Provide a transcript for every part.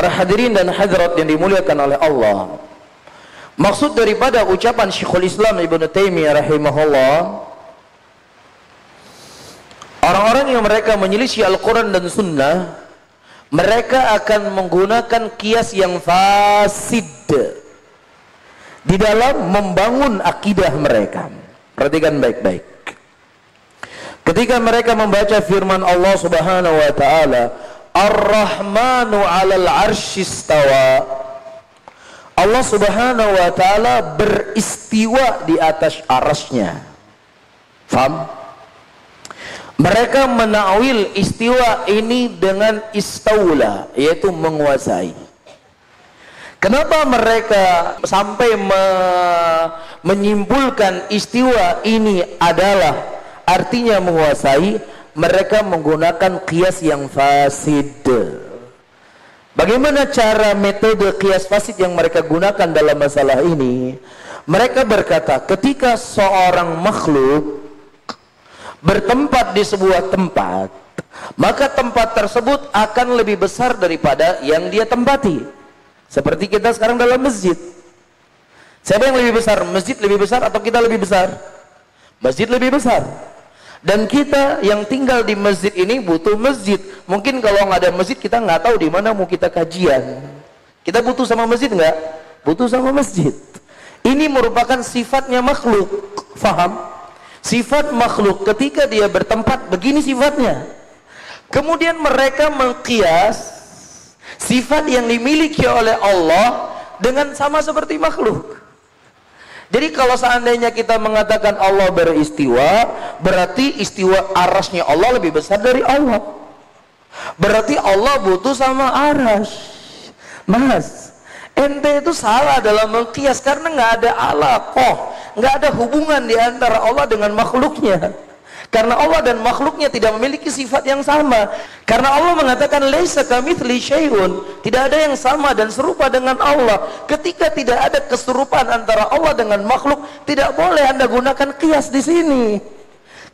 Para hadirin dan hadirat yang dimuliakan oleh Allah, maksud daripada ucapan Syekhul Islam Ibnu Taimiyah rahimahullah, orang-orang yang mereka menyelisih Al-Quran dan Sunnah, mereka akan menggunakan kias yang fasid di dalam membangun akidah mereka. Perhatikan baik-baik. Ketika mereka membaca firman Allah Subhanahu wa taala, Ar-Rahmanu 'alal 'arsy istawa. Allah Subhanahu wa taala beristiwa di atas arasnya. Faham? Mereka menakwil istiwa ini dengan istaula, yaitu menguasai. Kenapa mereka sampai menyimpulkan istiwa ini adalah artinya menguasai? Mereka menggunakan qiyas yang fasid. Bagaimana cara metode qiyas fasid yang mereka gunakan dalam masalah ini? Mereka berkata, ketika seorang makhluk bertempat di sebuah tempat, maka tempat tersebut akan lebih besar daripada yang dia tempati. Seperti kita sekarang dalam masjid. Siapa yang lebih besar? Masjid lebih besar atau kita lebih besar? Masjid lebih besar. Dan kita yang tinggal di masjid ini butuh masjid. Mungkin kalau nggak ada masjid, kita nggak tahu di mana mau kita kajian. Kita butuh sama masjid nggak? Butuh sama masjid. Ini merupakan sifatnya makhluk. Faham? Sifat makhluk ketika dia bertempat begini sifatnya. Kemudian mereka mengkias sifat yang dimiliki oleh Allah dengan sama seperti makhluk. Jadi kalau seandainya kita mengatakan Allah beristiwa, berarti istiwa arasnya Allah lebih besar dari Allah. Berarti Allah butuh sama aras. Mas, ente itu salah dalam mengkias karena nggak ada alaqah, nggak ada hubungan di antara Allah dengan makhluknya. Karena Allah dan makhluknya tidak memiliki sifat yang sama. Karena Allah mengatakan laisa kamitsli syai'un, tidak ada yang sama dan serupa dengan Allah. Ketika tidak ada keserupaan antara Allah dengan makhluk, tidak boleh Anda gunakan qiyas di sini.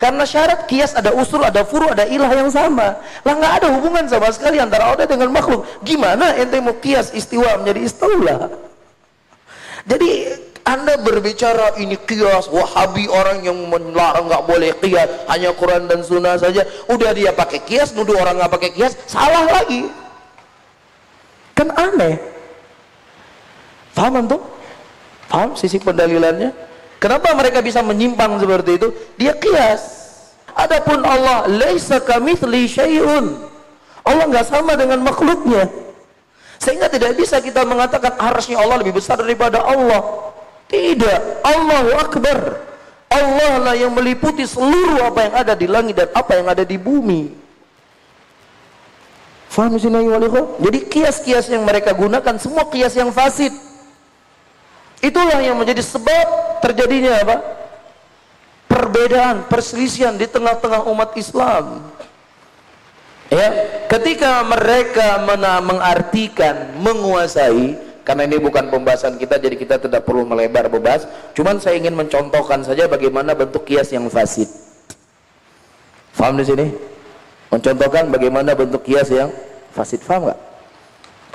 Karena syarat qiyas ada usul, ada furu, ada ilah yang sama. Lah nggak ada hubungan sama sekali antara Allah dengan makhluk. Gimana ente mau qiyas istiwa menjadi istaula? Jadi Anda berbicara ini qiyas, Wahabi orang yang melarang nggak boleh qiyas, hanya Quran dan Sunnah saja. Udah dia pakai qiyas, nuduh orang nggak pakai qiyas, salah lagi. Kan aneh. Paham tuh? Paham sisi pendalilannya? Kenapa mereka bisa menyimpang seperti itu? Dia qiyas. Adapun Allah, laisa kamitsli syai'un. Allah nggak sama dengan makhluknya. Sehingga tidak bisa kita mengatakan arasnya Allah lebih besar daripada Allah. Tidak, Allahu Akbar. Allah lah yang meliputi seluruh apa yang ada di langit dan apa yang ada di bumi. Faham sini walikum? Jadi kias-kias yang mereka gunakan semua kias yang fasid. Itulah yang menjadi sebab terjadinya apa? Perbedaan, perselisihan di tengah-tengah umat Islam. Ya, ketika mereka mengartikan menguasai, karena ini bukan pembahasan kita, jadi kita tidak perlu melebar membahas. Cuman saya ingin mencontohkan saja bagaimana bentuk kias yang fasid. Faham di sini? Mencontohkan bagaimana bentuk kias yang fasid. Faham nggak?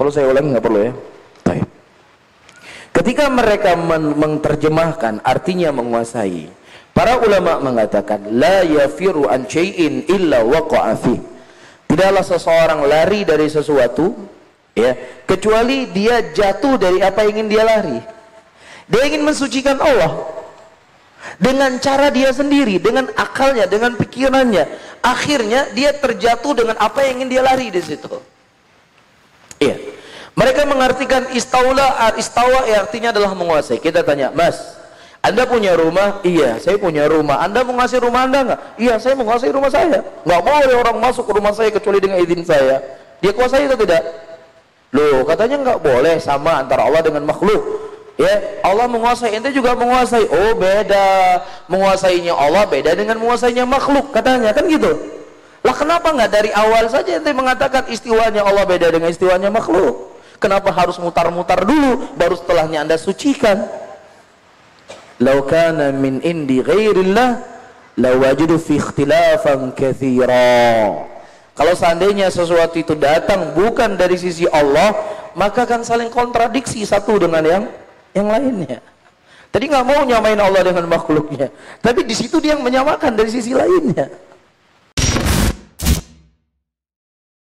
Perlu saya ulangi nggak perlu ya? Baik. Ketika mereka menerjemahkan artinya menguasai, para ulama mengatakan la yafiru an syai'in illa waqa'a fi. Tidaklah seseorang lari dari sesuatu, ya, kecuali dia jatuh dari apa yang ingin dia lari. Dia ingin mensucikan Allah dengan cara dia sendiri, dengan akalnya, dengan pikirannya. Akhirnya dia terjatuh dengan apa yang ingin dia lari di situ. Iya. Mereka mengartikan istawa artinya adalah menguasai. Kita tanya, Mas, Anda punya rumah? Iya, saya punya rumah. Anda menguasai rumah Anda nggak? Iya, saya menguasai rumah saya. Nggak boleh orang masuk ke rumah saya kecuali dengan izin saya. Dia kuasai atau tidak? Loh, katanya nggak boleh sama antara Allah dengan makhluk. Ya, Allah menguasai, ente juga menguasai. Oh, beda. Menguasainya Allah beda dengan menguasainya makhluk, katanya kan gitu. Lah kenapa nggak dari awal saja ente mengatakan istiwanya Allah beda dengan istiwanya makhluk? Kenapa harus mutar-mutar dulu baru setelahnya Anda sucikan? Lau kana min indi ghairillah lawajidu fi ikhtilafan katsira. Kalau seandainya sesuatu itu datang bukan dari sisi Allah, maka akan saling kontradiksi satu dengan yang lainnya. Tadi nggak mau nyamain Allah dengan makhluknya, tapi di situ dia yang menyamakan dari sisi lainnya.